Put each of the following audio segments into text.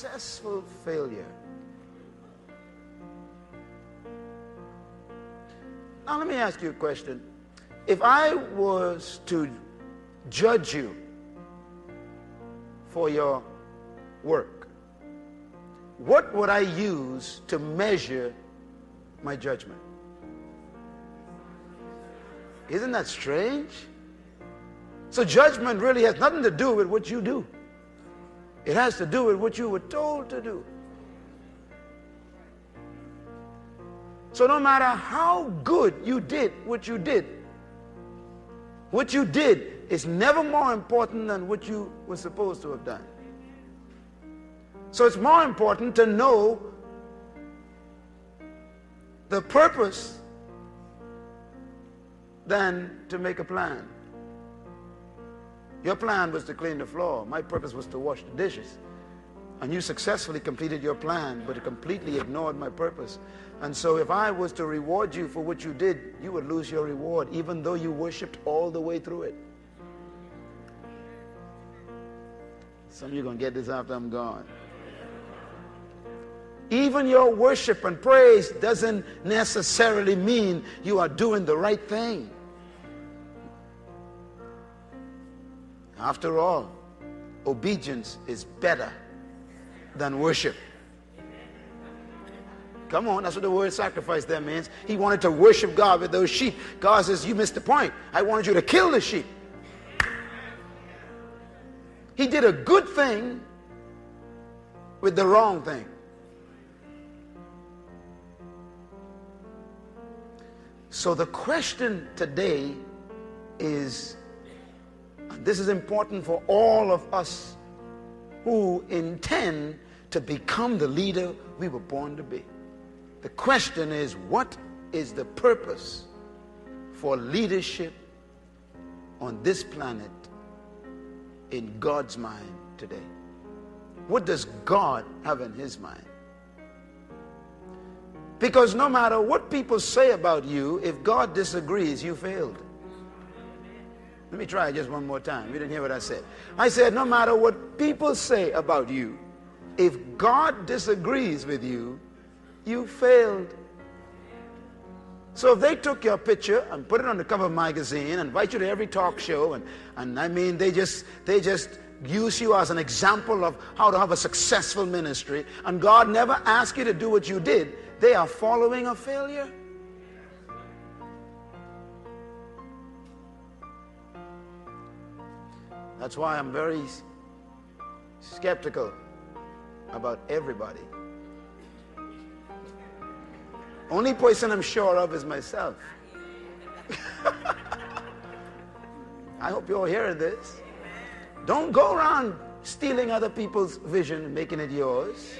successful failure. Now let me ask you a question. If I was to judge you for your work, what would I use to measure my judgment? Isn't that strange? So judgment really has nothing to do with what you do. It has to do with what you were told to do. So no matter how good you did what you did is never more important than what you were supposed to have done. So it's more important to know the purpose than to make a plan. Your plan was to clean the floor. My purpose was to wash the dishes. And you successfully completed your plan, but it completely ignored my purpose. And so if I was to reward you for what you did, you would lose your reward, even though you worshiped all the way through it. Some of you are going to get this after I'm gone. Even your worship and praise doesn't necessarily mean you are doing the right thing. After all, obedience is better than worship. Come on, that's what the word sacrifice there means. He wanted to worship God with those sheep. God says, you missed the point. I wanted you to kill the sheep. He did a good thing with the wrong thing. So the question today is, this is important for all of us who intend to become the leader we were born to be. The question is, what is the purpose for leadership on this planet in God's mind today? What does God have in his mind? Because no matter what people say about you, if God disagrees, you failed. Let me try it just one more time. You didn't hear what I said. I said, no matter what people say about you, if God disagrees with you, you failed. So if they took your picture and put it on the cover of a magazine and invite you to every talk show, and I mean, they just use you as an example of how to have a successful ministry, and God never asked you to do what you did, they are following a failure. That's why I'm very skeptical about everybody. Only person I'm sure of is myself. I hope you're hearing this. Don't go around stealing other people's vision and making it yours.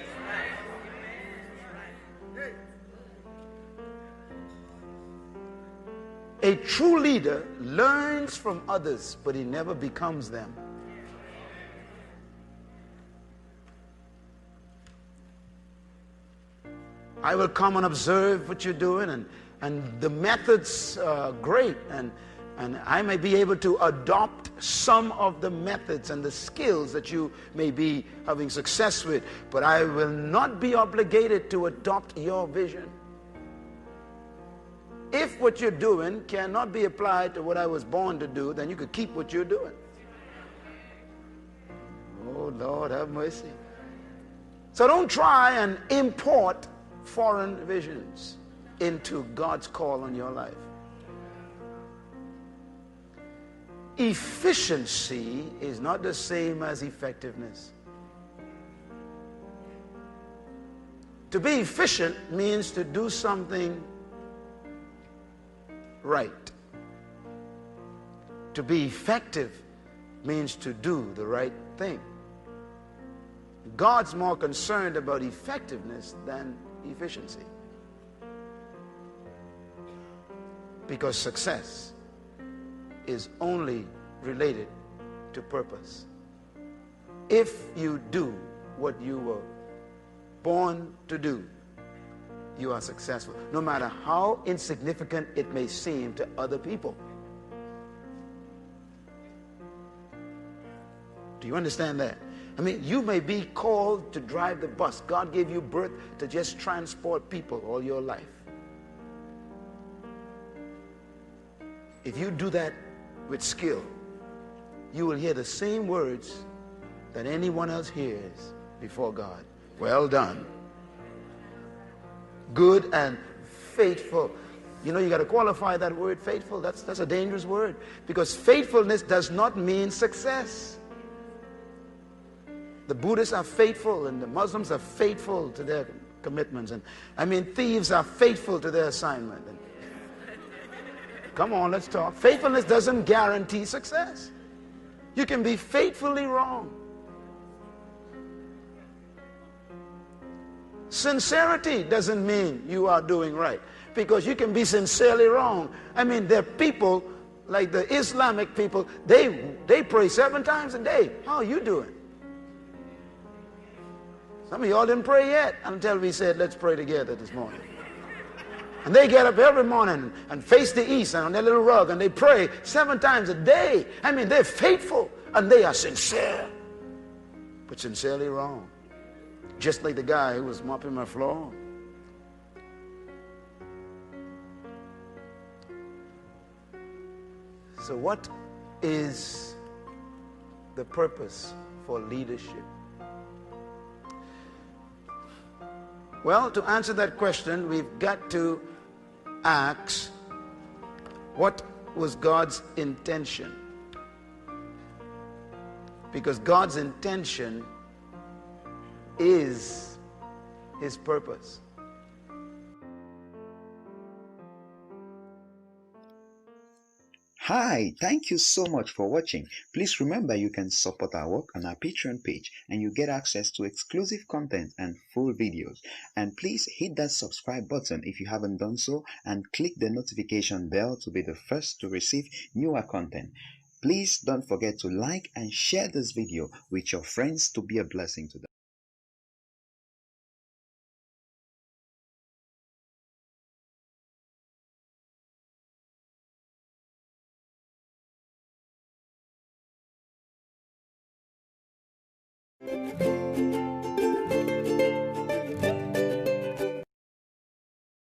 A true leader learns from others, but he never becomes them. I will come and observe what you're doing, and the methods are great, and I may be able to adopt some of the methods and the skills that you may be having success with, but I will not be obligated to adopt your vision. If what you're doing cannot be applied to what I was born to do, then you could keep what you're doing. Oh, Lord, have mercy. So don't try and import foreign visions into God's call on your life. Efficiency is not the same as effectiveness. To be efficient means to do something right. To be effective means to do the right thing. God's more concerned about effectiveness than efficiency. Because success is only related to purpose. If you do what you were born to do, you are successful, no matter how insignificant it may seem to other people. Do you understand that? I mean, you may be called to drive the bus. God gave you birth to just transport people all your life. If you do that with skill, you will hear the same words that anyone else hears before God. Well done, good and faithful. You know, you got to qualify that word faithful. That's a dangerous word, because faithfulness does not mean success. The Buddhists are faithful and the Muslims are faithful to their commitments. And I mean, thieves are faithful to their assignment. And come on, let's talk. Faithfulness doesn't guarantee success. You can be faithfully wrong. Sincerity doesn't mean you are doing right, because you can be sincerely wrong. I mean, there are people like the Islamic people, they pray 7 times a day. How are you doing? Some of y'all didn't pray yet until we said, let's pray together this morning. And they get up every morning and face the east and on their little rug, and they pray 7 times a day. I mean, they're faithful and they are sincere, but sincerely wrong. Just like the guy who was mopping my floor. So what is the purpose for leadership? Well, to answer that question, we've got to ask, what was God's intention? Because God's intention is His purpose. Hi, thank you so much for watching. Please remember you can support our work on our Patreon page and you get access to exclusive content and full videos. And please hit that subscribe button if you haven't done so, and click the notification bell to be the first to receive newer content. Please don't forget to like and share this video with your friends to be a blessing to them.